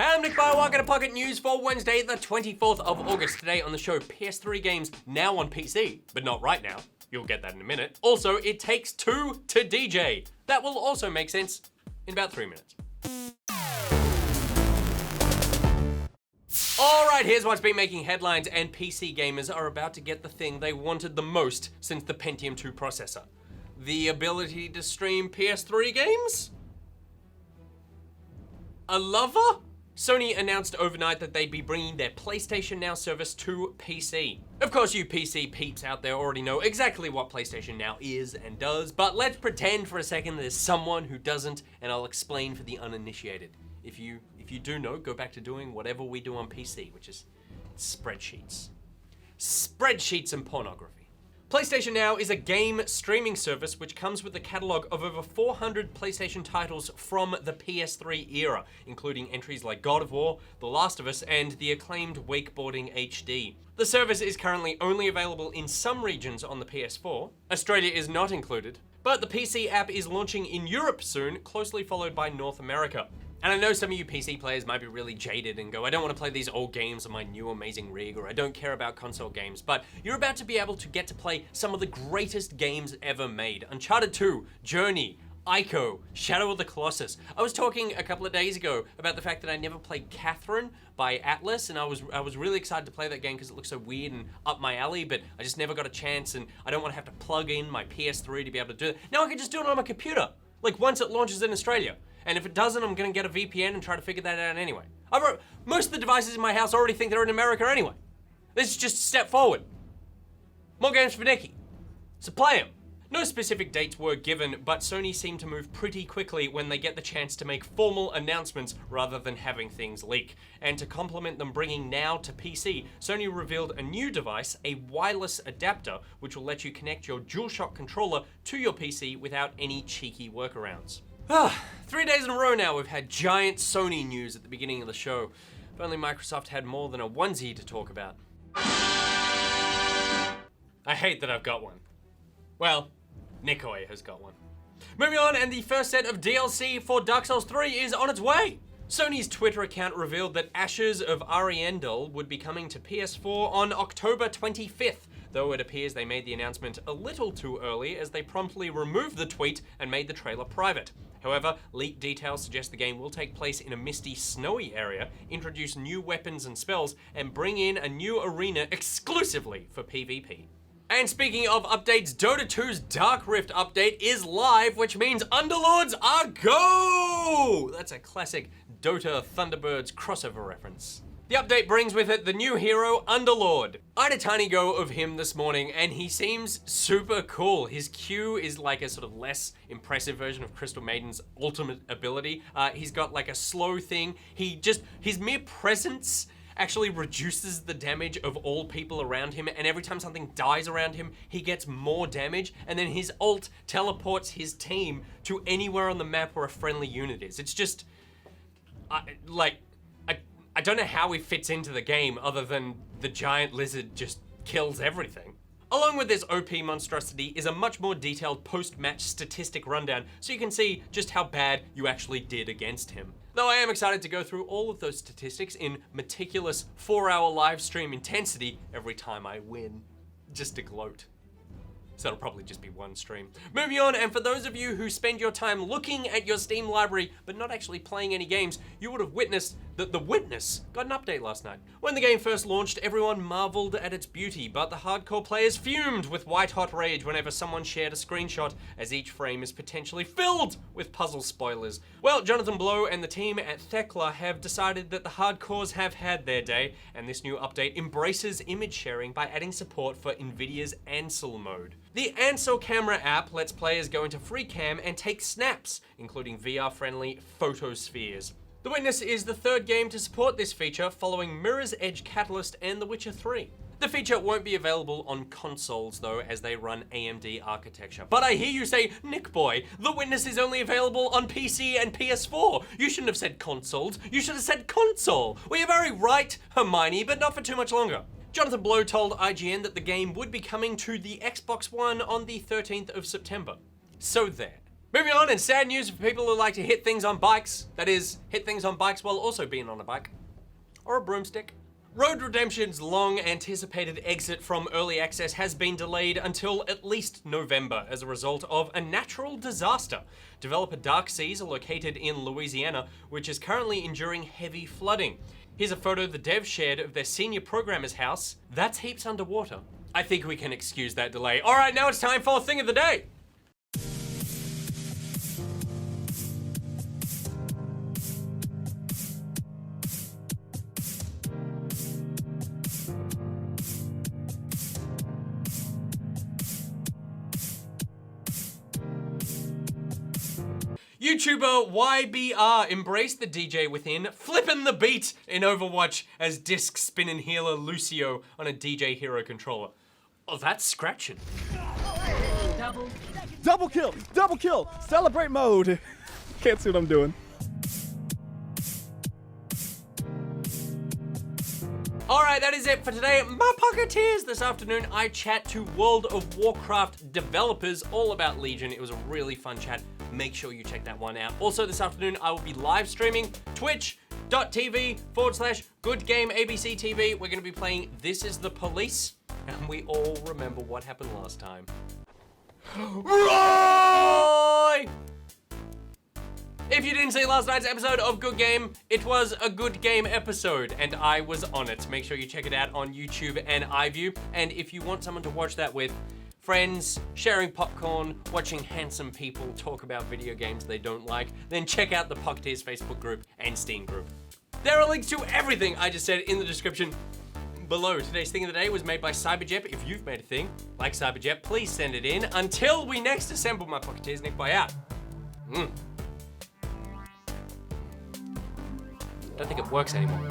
Hey, I'm Nick Boy, welcome to Pocket News for Wednesday, the 24th of August. Today on the show, PS3 games now on PC, but not right now. You'll get that in a minute. Also, it takes two to DJ. That will also make sense in about 3 minutes. Alright, here's what's been making headlines, and PC gamers are about to get the thing they wanted the most since the Pentium 2 processor. The ability to stream PS3 games? A lover? Sony announced overnight that they'd be bringing their PlayStation Now service to PC. Of course, you PC peeps out there already know exactly what PlayStation Now is and does, but let's pretend for a second there's someone who doesn't, and I'll explain for the uninitiated. If you do know, go back to doing whatever we do on PC, which is spreadsheets. Spreadsheets and pornography. PlayStation Now is a game streaming service which comes with a catalog of over 400 PlayStation titles from the PS3 era, including entries like God of War, The Last of Us, and the acclaimed Wakeboarding HD. The service is currently only available in some regions on the PS4. Australia is not included, but the PC app is launching in Europe soon, closely followed by North America. And I know some of you PC players might be really jaded and go, I don't want to play these old games on my new amazing rig, or I don't care about console games, but you're about to be able to get to play some of the greatest games ever made. Uncharted 2, Journey, Ico, Shadow of the Colossus. I was talking a couple of days ago about the fact that I never played Catherine by Atlas, and I was really excited to play that game because it looks so weird and up my alley, but I just never got a chance, and I don't want to have to plug in my PS3 to be able to do it. Now I can just do it on my computer, like once it launches in Australia. And if it doesn't, I'm gonna get a VPN and try to figure that out anyway. Most of the devices in my house already think they're in America anyway. This is just a step forward. More games for Nicky. So play them. No specific dates were given, but Sony seemed to move pretty quickly when they get the chance to make formal announcements rather than having things leak. And to complement them bringing Now to PC, Sony revealed a new device, a wireless adapter, which will let you connect your DualShock controller to your PC without any cheeky workarounds. 3 days in a row now we've had giant Sony news at the beginning of the show. If only Microsoft had more than a onesie to talk about. I hate that I've got one. Well, Nikoi has got one. Moving on, and the first set of DLC for Dark Souls 3 is on its way. Sony's Twitter account revealed that Ashes of Ariandel would be coming to PS4 on October 25th. Though it appears they made the announcement a little too early as they promptly removed the tweet and made the trailer private. However, leaked details suggest the game will take place in a misty, snowy area, introduce new weapons and spells, and bring in a new arena exclusively for PvP. And speaking of updates, Dota 2's Dark Rift update is live, which means Underlords are go! That's a classic Dota Thunderbirds crossover reference. The update brings with it the new hero, Underlord. I had a tiny go of him this morning, and he seems super cool. His Q is like a sort of less impressive version of Crystal Maiden's ultimate ability. He's got like a slow thing. His mere presence actually reduces the damage of all people around him, and every time something dies around him, he gets more damage, and then his ult teleports his team to anywhere on the map where a friendly unit is. It's just, I don't know how he fits into the game other than the giant lizard just kills everything. Along with this OP monstrosity is a much more detailed post-match statistic rundown so you can see just how bad you actually did against him. Though I am excited to go through all of those statistics in meticulous 4-hour live stream intensity every time I win, just to gloat. So it'll probably just be one stream. Moving on, and for those of you who spend your time looking at your Steam library but not actually playing any games, you would have witnessed that The Witness got an update last night. When the game first launched, everyone marveled at its beauty, but the hardcore players fumed with white-hot rage whenever someone shared a screenshot, as each frame is potentially filled with puzzle spoilers. Well, Jonathan Blow and the team at Thekla have decided that the hardcores have had their day, and this new update embraces image sharing by adding support for Nvidia's Ansel mode. The Ansel camera app lets players go into free cam and take snaps, including VR-friendly photospheres. The Witness is the third game to support this feature, following Mirror's Edge Catalyst and The Witcher 3. The feature won't be available on consoles though, as they run AMD architecture. But I hear you say, Nick boy, The Witness is only available on PC and PS4. You shouldn't have said consoles, you should have said console. Well, you're very right, Hermione, but not for too much longer. Jonathan Blow told IGN that the game would be coming to the Xbox One on the 13th of September. So there. Moving on, and sad news for people who like to hit things on bikes. That is, hit things on bikes while also being on a bike. Or a broomstick. Road Redemption's long-anticipated exit from early access has been delayed until at least November as a result of a natural disaster. Developer Dark Seas are located in Louisiana, which is currently enduring heavy flooding. Here's a photo the devs shared of their senior programmer's house. That's heaps underwater. I think we can excuse that delay. All right, now it's time for Thing of the Day. YouTuber YBR embraced the DJ within, flipping the beat in Overwatch as disc spinning healer Lucio on a DJ Hero controller. Oh, that's scratching. Double kill! Double kill! Celebrate mode! Can't see what I'm doing. Alright, that is it for today. My Pocketeers! This afternoon, I chat to World of Warcraft developers all about Legion. It was a really fun chat. Make sure you check that one out. Also, this afternoon, I will be live streaming twitch.tv/goodgameabctv. We're going to be playing This Is the Police, and we all remember what happened last time. Roy! If you didn't see last night's episode of Good Game, it was a Good Game episode, and I was on it. Make sure you check it out on YouTube and iView. And if you want someone to watch that with, friends, sharing popcorn, watching handsome people talk about video games they don't like, then check out the Pocketeers Facebook group and Steam group. There are links to everything I just said in the description below. Today's Thing of the Day was made by Cyberjep. If you've made a thing like Cyberjep, please send it in. Until we next assemble, my Pocketeers, Nick Boy out. Don't think it works anymore.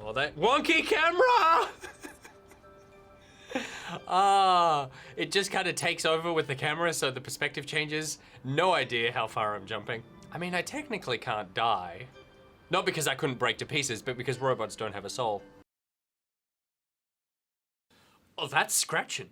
Oh, that wonky camera! It just kind of takes over with the camera, so the perspective changes. No idea how far I'm jumping. I mean, I technically can't die. Not because I couldn't break to pieces, but because robots don't have a soul. Oh, that's scratching.